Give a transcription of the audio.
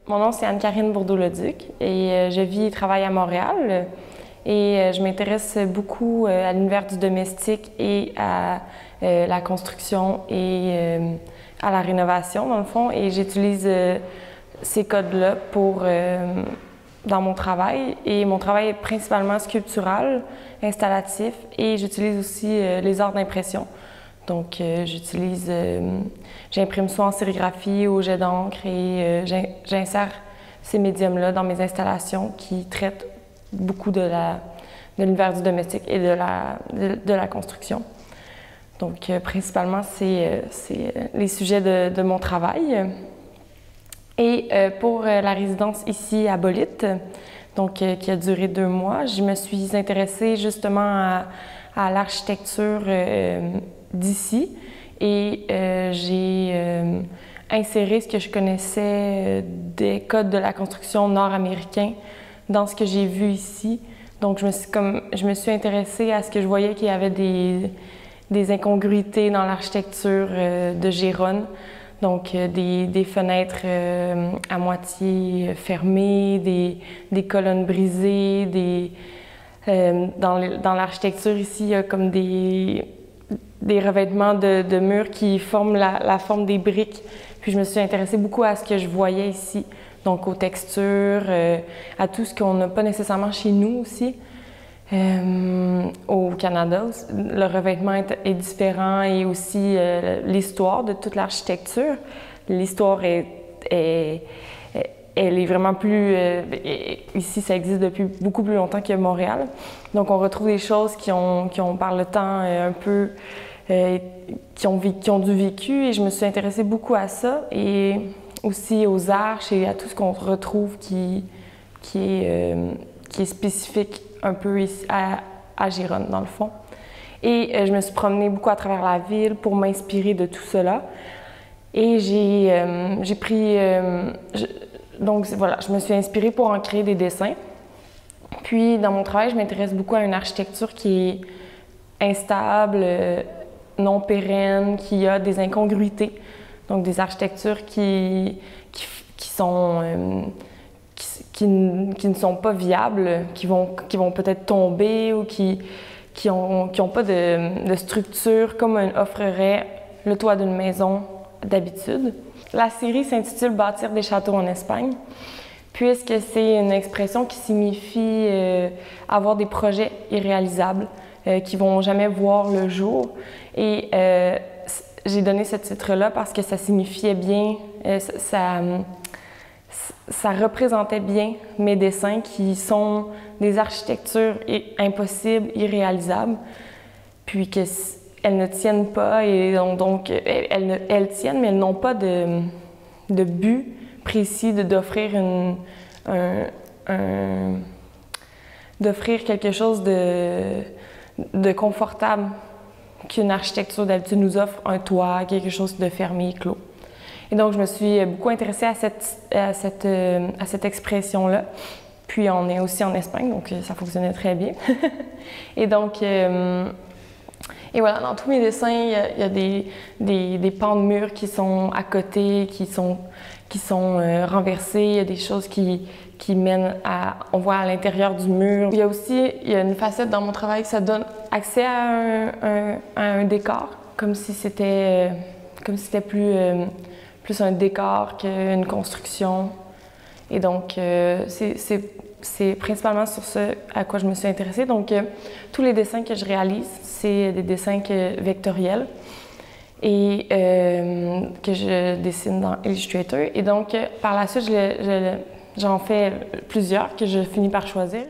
Mon nom, c'est Anne-Karine Bourdeau-Leduc et je vis et travaille à Montréal. Et je m'intéresse beaucoup à l'univers du domestique et à la construction et à la rénovation, dans le fond. Et j'utilise ces codes-là dans mon travail. Et mon travail est principalement sculptural, installatif, et j'utilise aussi les arts d'impression. Donc, j'imprime soit en sérigraphie ou au jet d'encre et j'insère ces médiums-là dans mes installations qui traitent beaucoup de l'univers du domestique et de la construction. Donc, principalement, c'est les sujets de mon travail. Et pour la résidence ici à Bolite, donc, qui a duré 2 mois, je me suis intéressée justement à l'architecture d'ici et j'ai inséré ce que je connaissais des codes de la construction nord-américains dans ce que j'ai vu ici. Donc, je me suis intéressée à ce que je voyais qu'il y avait des incongruités dans l'architecture de Gérone. Donc, des fenêtres à moitié fermées, des colonnes brisées, dans l'architecture ici, il y a comme des revêtements de murs qui forment la forme des briques. Puis je me suis intéressée beaucoup à ce que je voyais ici, donc aux textures, à tout ce qu'on n'a pas nécessairement chez nous aussi. Au Canada, le revêtement est différent et aussi l'histoire de toute l'architecture. L'histoire elle est vraiment plus... ici, ça existe depuis beaucoup plus longtemps que Montréal. Donc, on retrouve des choses qui ont par le temps un peu... qui ont du vécu et je me suis intéressée beaucoup à ça et aussi aux arches et à tout ce qu'on retrouve qui est spécifique un peu ici à Gérone, dans le fond. Et je me suis promenée beaucoup à travers la ville pour m'inspirer de tout cela. Et j'ai pris... donc voilà, je me suis inspirée pour en créer des dessins. Puis dans mon travail, je m'intéresse beaucoup à une architecture qui est instable, non pérenne, qui a des incongruités. Donc des architectures qui ne sont pas viables, qui vont peut-être tomber ou qui ont pas de structure comme offrerait le toit d'une maison d'habitude. La série s'intitule « Bâtir des châteaux en Espagne », puisque c'est une expression qui signifie avoir des projets irréalisables qui vont jamais voir le jour. Et j'ai donné ce titre-là parce que ça signifiait bien, ça représentait bien mes dessins qui sont des architectures impossibles, irréalisables, puis qu'elles ne tiennent pas, et donc elles tiennent, mais elles n'ont pas de but précis d'offrir d'offrir quelque chose de confortable qu'une architecture d'habitude nous offre, un toit, quelque chose de fermé, clos. Et donc, je me suis beaucoup intéressée à cette expression-là. Puis, on est aussi en Espagne, donc ça fonctionnait très bien. Et donc, et voilà, dans tous mes dessins, il y a des pans de murs qui sont à côté, qui sont renversés. Il y a des choses qui mènent on voit à l'intérieur du mur. Il y a une facette dans mon travail que ça donne accès à un décor, comme si c'était plus un décor qu'une construction. Et donc, c'est principalement sur ce à quoi je me suis intéressée. Donc, tous les dessins que je réalise, c'est des dessins vectoriels et que je dessine dans Illustrator. Et donc, par la suite, j'en fais plusieurs que je finis par choisir.